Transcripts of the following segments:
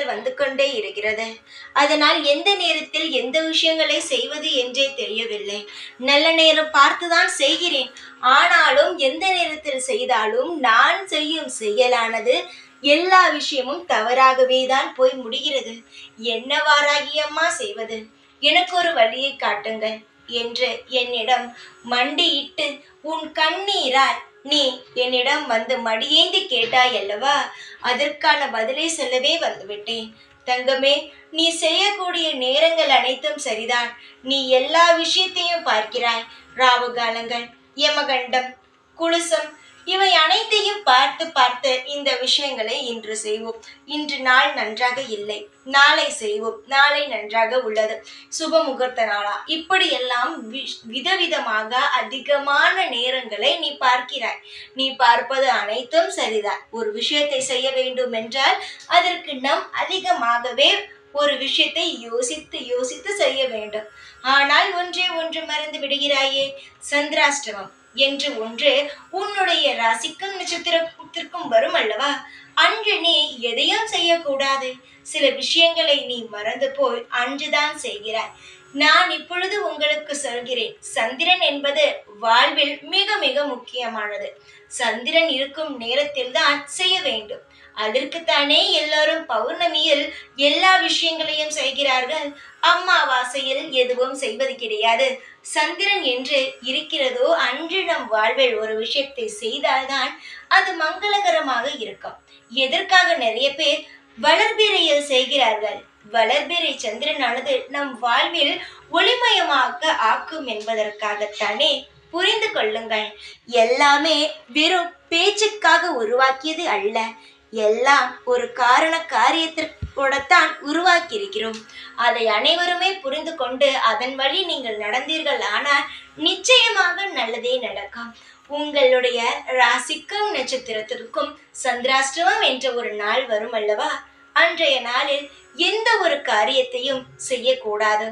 விஷயங்கள் வந்து கொண்டே இருக்கிறது. அதனால் எந்த நேரத்தில் எந்த விஷயங்களை செய்வது என்றே தெரியவில்லை. நல்ல நேரம் பார்த்துதான் செய்கிறேன். ஆனாலும் எந்த நேரத்தில் செய்தாலும் நான் செய்யும் செயலானது எல்லா விஷயமும் தவறாகவே தான் போய் முடிகிறது. என்னவாறாகி அம்மா செய்வது? எனக்கு ஒரு வழியை காட்டுங்கள் என்று என்னிடம் மண்டியிட்டு உன் கண்ணீரால் நீ என்னிடம் வந்து மடியேந்தி கேட்டாய் அல்லவா? அதற்கான பதிலை சொல்லவே வந்துவிட்டேன். தங்கமே, நீ செய்யக்கூடிய நேரங்கள் அனைத்தும் சரிதான். நீ எல்லா விஷயத்தையும் பார்க்கிறாய். ராவுகாலங்கள், யமகண்டம், குளுசம் இவை அனைத்தையும் பார்த்து பார்த்து இந்த விஷயங்களை இன்று செய்வோம். இன்று நாள் நன்றாக இல்லை, நாளை செய்வோம். நாளை நன்றாக உள்ளது, சுப முகூர்த்த நாளா, இப்படியெல்லாம் விதவிதமாக அதிகமான நேரங்களை நீ பார்க்கிறாய். நீ பார்ப்பது அனைத்தும் சரிதான். ஒரு விஷயத்தை செய்ய வேண்டும் என்றால் அதற்கு நாம் அதிகமாகவே ஒரு விஷயத்தை யோசித்து யோசித்து செய்ய வேண்டும். ஆனால் ஒன்றே ஒன்று மறந்து விடுகிறாயே, சந்திராஷ்டமம் என்று ஒன்று உன்னுடைய ராசிக்கும் நட்சத்திரத்திற்கும் வரும் அல்லவா? அன்று நீ எதையும் செய்யக்கூடாது. சில விஷயங்களை நீ மறந்து போய் அன்றுதான் செய்கிறாய். நான் இப்பொழுது உங்களுக்கு சொல்கிறேன், சந்திரன் என்பது வாழ்வில் மிக மிக முக்கியமானது. சந்திரன் இருக்கும் நேரத்தில் தான் செய்ய வேண்டும். அதற்குத்தானே எல்லாரும் பௌர்ணமியில் எல்லா விஷயங்களையும் செய்கிறார்கள். அம்மாவாசையில் எதுவும் செய்வது கிடையாது. சந்திரன் என்று இருக்கிறதோ அன்று நம் வாழ்வில் ஒரு விஷயத்தை செய்தால்தான் அது மங்களகரமாக இருக்கும். எதற்காக நிறைய பேர் வளர்பிறையில் செய்கிறார்கள்? வளர்பிறை சந்திரனானது நம் வாழ்வில் ஒளிமயமாக்க ஆக்கும் என்பதற்காகத்தானே. புரிந்து கொள்ளுங்கள், எல்லாமே வெறும் பேச்சுக்காக உருவாக்கியது அல்ல. எல்லாம் ஒரு காரண காரியத்திற்கூடத்தான் உருவாக்கி இருக்கிறோம். அதை அனைவருமே புரிந்து கொண்டு அதன் வழி நீங்கள் நடந்தீர்கள் ஆனால் நிச்சயமாக நல்லதே நடக்கும். உங்களுடைய ராசிக்கும் நட்சத்திரத்திற்கும் சந்திராஷ்டமம் என்ற ஒரு நாள் வரும் அல்லவா? அன்றைய நாளில் எந்த ஒரு காரியத்தையும் செய்யக்கூடாது.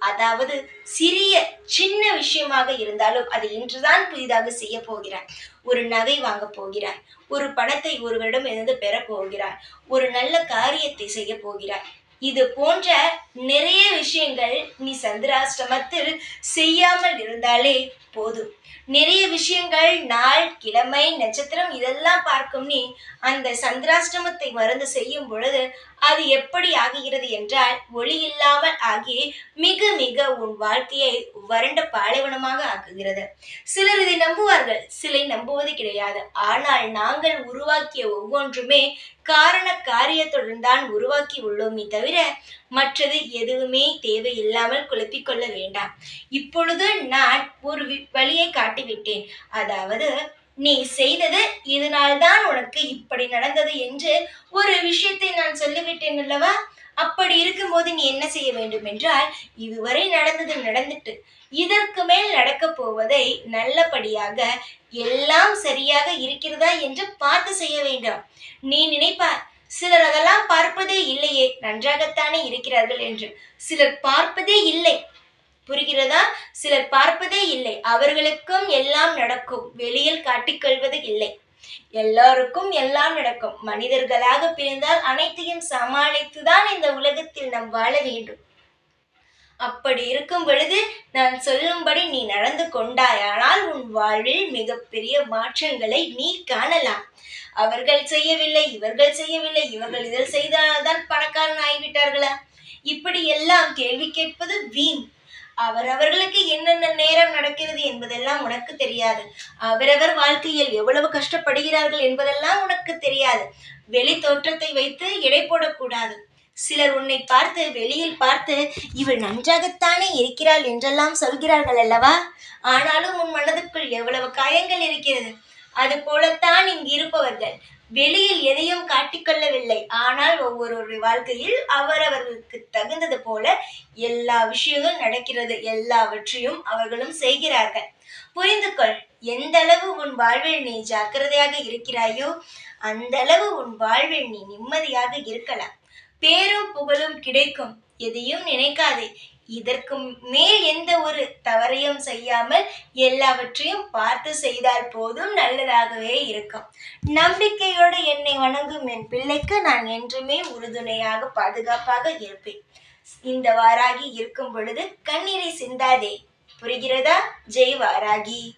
அதாவது சிறிய சின்ன விஷயமாக இருந்தாலும் அதை இன்றுதான் புதிதாக செய்ய போகிறாய். ஒரு நகை வாங்க போகிறாய், ஒரு பணத்தை ஒருவரிடம் இருந்து பெற போகிறாய், ஒரு நல்ல காரியத்தை செய்ய போகிறாய். இது போன்ற நிறைய விஷயங்கள் நீ சந்திராஷ்டமத்தில் செய்யாமல் இருந்தாலே போதும். நிறைய விஷயங்கள் நாள், கிழமை, நட்சத்திரம் இதெல்லாம் பார்க்கும் நீ அந்த சந்திராஷ்டமத்தை மறந்து செய்யும் பொழுது அது எப்படி ஆகுகிறது என்றால் ஒளி இல்லாமல் ஆகி மிக மிக உன் வாழ்க்கையை வறண்ட பாலைவனமாக ஆக்குகிறது. சிலர் இதை நம்புவார்கள், சிலர் நம்புவது கிடையாது. ஆனால் நாங்கள் உருவாக்கிய ஒவ்வொன்றுமே காரண காரியத்துடன் தான் உருவாக்கி உள்ளோமே தவிர மற்றது எதுவுமே தேவையில்லாமல் குழப்பிக்கொள்ள வேண்டாம். இப்பொழுது நான் ஒரு வழியை காட்டிவிட்டேன். அதாவது நீ செய்தது இதனால்தான் உனக்கு இப்படி நடந்தது என்று ஒரு விஷயத்தை நான் சொல்லிவிட்டேன் அல்லவா? அப்படி இருக்கும்போது நீ என்ன செய்ய வேண்டும் என்றால், இதுவரை நடந்தது நடந்துட்டு இதற்கு மேல் நடக்க போவதை நல்லபடியாக எல்லாம் சரியாக இருக்கிறதா என்று பார்த்து செய்ய வேண்டும். நீ நினைப்பார், சிலர் அதெல்லாம் பார்ப்பதே இல்லையே, நன்றாகத்தானே இருக்கிறார்கள் என்று. சிலர் பார்ப்பதே இல்லை, புரிகிறதா? சிலர் பார்ப்பதே இல்லை. அவர்களுக்கும் எல்லாம் நடக்கும், வெளியில் காட்டிக்கொள்வது இல்லை. எல்லாருக்கும் எல்லாம் நடக்கும். மனிதர்களாக பிறந்தால் அனைத்தையும் சமாளித்துதான் இந்த உலகத்தில் நாம் வாழ வேண்டும். அப்படி இருக்கும் பொழுது நான் சொல்லும்படி நீ நடந்து கொண்டாயானால் உன் வாழ்வில் மிகப்பெரிய மாற்றங்களை நீ காணலாம். அவர்கள் செய்யவில்லை, இவர்கள் செய்யவில்லை, இவர்கள் இதில் செய்தால்தான் பணக்காரன் ஆகிவிட்டார்களா? இப்படி எல்லாம் கேள்வி கேட்பது வீண். அவரவர்களுக்கு என்னென்ன நேரம் நடக்கிறது என்பதெல்லாம் உனக்கு தெரியாது. அவரவர் வாழ்க்கையில் எவ்வளவு கஷ்டப்படுகிறார்கள் என்பதெல்லாம் உனக்கு தெரியாது. வெளி தோற்றத்தை வைத்து எடை போடக்கூடாது. சிலர் உன்னை பார்த்து வெளியில் பார்த்து இவள் நன்றாகத்தானே இருக்கிறாள் என்றெல்லாம் சொல்கிறார்கள் அல்லவா? ஆனாலும் உன் மனதுக்குள் எவ்வளவு காயங்கள் இருக்கிறது. அது போலத்தான் இங்கு இருப்பவர்கள் வெளியில் எதையும் காட்டிக்கொள்ளவில்லை. ஆனால் ஒவ்வொருவருடைய வாழ்க்கையில் அவரவர்களுக்கு தகுந்தது போல எல்லா விஷயங்களும் நடக்கிறது. எல்லாவற்றையும் அவர்களும் செய்கிறார்கள். புரிந்து கொள். எந்த அளவு உன் வாழ்வில் நீ ஜாக்கிரதையாக இருக்கிறாயோ அந்த அளவு உன் வாழ்வில் நீ நிம்மதியாக இருக்கலாம். பேரும் புகழும் கிடைக்கும். எதையும் நினைக்காதே. இதற்கு மேல் எந்த ஒரு தவறையும் செய்யாமல் எல்லாவற்றையும் பார்த்து செய்தால் போதும், நல்லதாகவே இருக்கும். நம்பிக்கையோடு என்னை வணங்கும் என் பிள்ளைக்கு நான் என்றுமே உறுதுணையாக பாதுகாப்பாக இருப்பேன். இந்த வாராகி இருக்கும் பொழுது கண்ணீரை சிந்தாதே. புரிகிறதா? ஜெய் வாராகி.